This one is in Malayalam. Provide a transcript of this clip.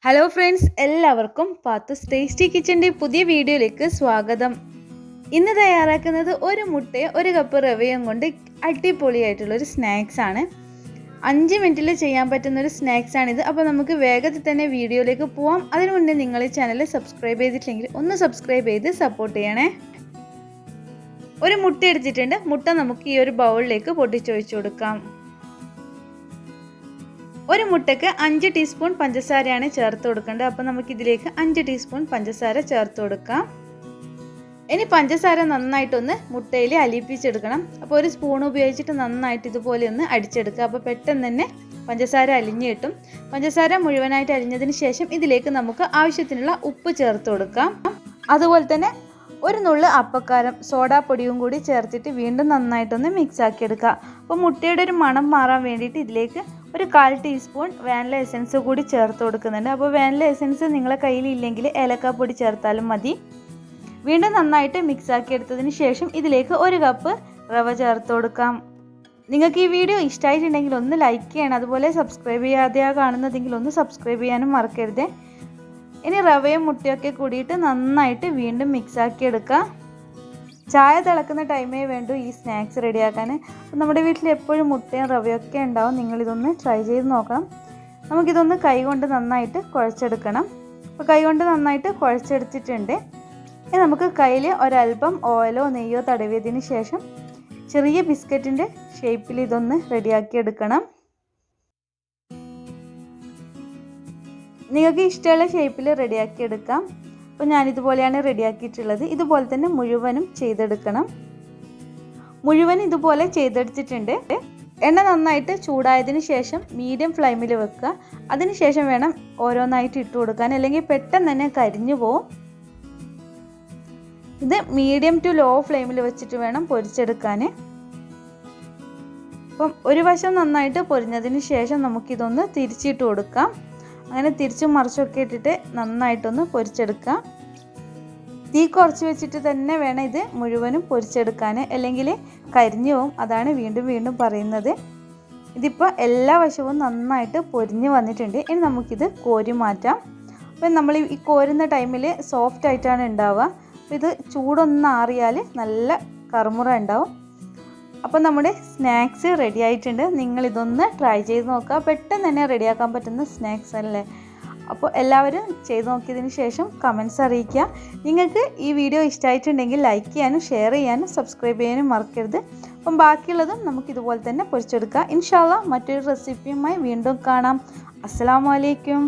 ഹലോ ഫ്രണ്ട്സ്, എല്ലാവർക്കും പാത്തൂസ് ടേസ്റ്റി കിച്ചൻ്റെ പുതിയ വീഡിയോയിലേക്ക് സ്വാഗതം. ഇന്ന് തയ്യാറാക്കുന്നത് ഒരു മുട്ടയും ഒരു കപ്പ് റവയും കൊണ്ട് അടിപൊളിയായിട്ടുള്ളൊരു സ്നാക്സ് ആണ്. 5 മിനിറ്റിൽ ചെയ്യാൻ പറ്റുന്നൊരു സ്നാക്സ് ആണിത്. അപ്പോൾ നമുക്ക് വേഗത്തിൽ തന്നെ വീഡിയോയിലേക്ക് പോവാം. അതിനു മുന്നേ നിങ്ങൾ ഈ ചാനൽ സബ്സ്ക്രൈബ് ചെയ്തിട്ടില്ലെങ്കിൽ ഒന്ന് സബ്സ്ക്രൈബ് ചെയ്ത് സപ്പോർട്ട് ചെയ്യണേ. ഒരു മുട്ട എടുത്തിട്ടുണ്ട്. മുട്ട നമുക്ക് ഈ ഒരു ബൗളിലേക്ക് പൊട്ടിച്ചൊഴിച്ചു കൊടുക്കാം. ഒരു മുട്ടയ്ക്ക് 5 ടീസ്പൂൺ പഞ്ചസാരയാണ് ചേർത്ത് കൊടുക്കേണ്ടത്. അപ്പോൾ നമുക്കിതിലേക്ക് 5 ടീസ്പൂൺ പഞ്ചസാര ചേർത്ത് കൊടുക്കാം. ഇനി പഞ്ചസാര നന്നായിട്ടൊന്ന് മുട്ടയിൽ അലിയിപ്പിച്ചെടുക്കണം. അപ്പോൾ ഒരു സ്പൂൺ ഉപയോഗിച്ചിട്ട് നന്നായിട്ട് ഇതുപോലെ ഒന്ന് അടിച്ചെടുക്കുക. അപ്പോൾ പെട്ടെന്ന് തന്നെ പഞ്ചസാര അലിഞ്ഞ് കിട്ടും. പഞ്ചസാര മുഴുവനായിട്ട് അലിഞ്ഞതിന് ശേഷം ഇതിലേക്ക് നമുക്ക് ആവശ്യത്തിനുള്ള ഉപ്പ് ചേർത്ത് കൊടുക്കാം. അതുപോലെ തന്നെ ഒരു നുള്ള് അപ്പക്കാരം സോഡാപ്പൊടിയും കൂടി ചേർത്തിട്ട് വീണ്ടും നന്നായിട്ടൊന്ന് മിക്സ് ആക്കി എടുക്കുക. അപ്പോൾ മുട്ടയുടെ ഒരു മണം മാറാൻ വേണ്ടിയിട്ട് ഇതിലേക്ക് ഒരു 1/4 ടീസ്പൂൺ വാനില എസൻസ് കൂടി ചേർത്ത് കൊടുക്കുന്നുണ്ട്. അപ്പോൾ വാനില എസൻസ് നിങ്ങളെ കയ്യിലില്ലെങ്കിൽ ഏലക്കാപ്പൊടി ചേർത്താലും മതി. വീണ്ടും നന്നായിട്ട് മിക്സ് ആക്കി എടുത്തതിന് ശേഷം ഇതിലേക്ക് 1 കപ്പ് റവ ചേർത്ത് കൊടുക്കാം. നിങ്ങൾക്ക് ഈ വീഡിയോ ഇഷ്ടമായിട്ടുണ്ടെങ്കിൽ ഒന്ന് ലൈക്ക് ചെയ്യണം. അതുപോലെ സബ്സ്ക്രൈബ് ചെയ്യാതെയാണ് കാണുന്നതെങ്കിൽ ഒന്ന് സബ്സ്ക്രൈബ് ചെയ്യാനും മറക്കരുത്. ഇനി റവയും മുട്ടയൊക്കെ കൂടിയിട്ട് നന്നായിട്ട് വീണ്ടും മിക്സ് ആക്കി എടുക്കുക. ചായ തിളക്കുന്ന ടൈമേ വേണ്ടൂ ഈ സ്നാക്സ് റെഡിയാക്കാൻ. അപ്പോൾ നമ്മുടെ വീട്ടിൽ എപ്പോഴും മുട്ടയും റവയൊക്കെ ഉണ്ടാവും. നിങ്ങളിതൊന്ന് ട്രൈ ചെയ്ത് നോക്കണം. നമുക്കിതൊന്ന് കൈകൊണ്ട് നന്നായിട്ട് കുഴച്ചെടുക്കണം. അപ്പോൾ കൈകൊണ്ട് നന്നായിട്ട് കുഴച്ചെടുത്തിട്ടുണ്ട്. ഇനി നമുക്ക് കയ്യിൽ ഒരല്പം ഓയിലോ നെയ്യോ തടവിയതിന് ശേഷം ചെറിയ ബിസ്ക്കറ്റിൻ്റെ ഷേപ്പിൽ ഇതൊന്ന് റെഡിയാക്കി എടുക്കണം. നിങ്ങൾക്ക് ഇഷ്ടമുള്ള ഷേപ്പിൽ റെഡിയാക്കി എടുക്കാം. അപ്പോൾ ഞാനിതുപോലെയാണ് റെഡിയാക്കിയിട്ടുള്ളത്. ഇതുപോലെ തന്നെ മുഴുവനും ചെയ്തെടുക്കണം. മുഴുവൻ ഇതുപോലെ ചെയ്തെടുത്തിട്ടുണ്ട്. എണ്ണ നന്നായിട്ട് ചൂടായതിന് ശേഷം മീഡിയം ഫ്ലെയിമിൽ വെക്കുക. അതിന് ശേഷം വേണം ഓരോന്നായിട്ട് ഇട്ട് കൊടുക്കാൻ, അല്ലെങ്കിൽ പെട്ടെന്ന് തന്നെ കരിഞ്ഞു പോവും. ഇത് മീഡിയം ടു ലോ ഫ്ലെയിമിൽ വെച്ചിട്ട് വേണം പൊരിച്ചെടുക്കാൻ. അപ്പം ഒരു വശം നന്നായിട്ട് പൊരിഞ്ഞതിന് ശേഷം നമുക്കിതൊന്ന് തിരിച്ചിട്ട് കൊടുക്കാം. അങ്ങനെ തിരിച്ചും മറിച്ചൊക്കെ ഇട്ടിട്ട് നന്നായിട്ടൊന്ന് പൊരിച്ചെടുക്കാം. തീ കുറച്ച് വെച്ചിട്ട് തന്നെ വേണം ഇത് മുഴുവനും പൊരിച്ചെടുക്കാൻ, അല്ലെങ്കിൽ കരിഞ്ഞു പോവും. അതാണ് വീണ്ടും വീണ്ടും പറയുന്നത്. ഇതിപ്പോൾ എല്ലാ വശവും നന്നായിട്ട് പൊരിഞ്ഞ് വന്നിട്ടുണ്ട്. ഇനി നമുക്കിത് കോരി മാറ്റാം. അപ്പം നമ്മൾ ഈ കോരുന്ന ടൈമിൽ സോഫ്റ്റ് ആയിട്ടാണ് ഉണ്ടാവുക. അപ്പോൾ ഇത് ചൂടൊന്ന് ആറിയാൽ നല്ല കറുമുറ ഉണ്ടാവും. അപ്പോൾ നമ്മുടെ സ്നാക്സ് റെഡി ആയിട്ടുണ്ട്. നിങ്ങളിതൊന്ന് ട്രൈ ചെയ്ത് നോക്കുക. പെട്ടെന്ന് തന്നെ റെഡിയാക്കാൻ പറ്റുന്ന സ്നാക്സ് അല്ലേ. അപ്പോൾ എല്ലാവരും ചെയ്ത് നോക്കിയതിന് ശേഷം കമൻറ്റ്സ് അറിയിക്കുക. നിങ്ങൾക്ക് ഈ വീഡിയോ ഇഷ്ടമായിട്ടുണ്ടെങ്കിൽ ലൈക്ക് ചെയ്യാനും ഷെയർ ചെയ്യാനും സബ്സ്ക്രൈബ് ചെയ്യാനും മറക്കരുത്. അപ്പം ബാക്കിയുള്ളതും നമുക്കിതുപോലെ തന്നെ പൊരിച്ചെടുക്കാം. ഇൻഷാ അല്ലാഹ് മറ്റൊരു റെസിപ്പിയുമായി വീണ്ടും കാണാം. അസ്സലാമു അലൈക്കും.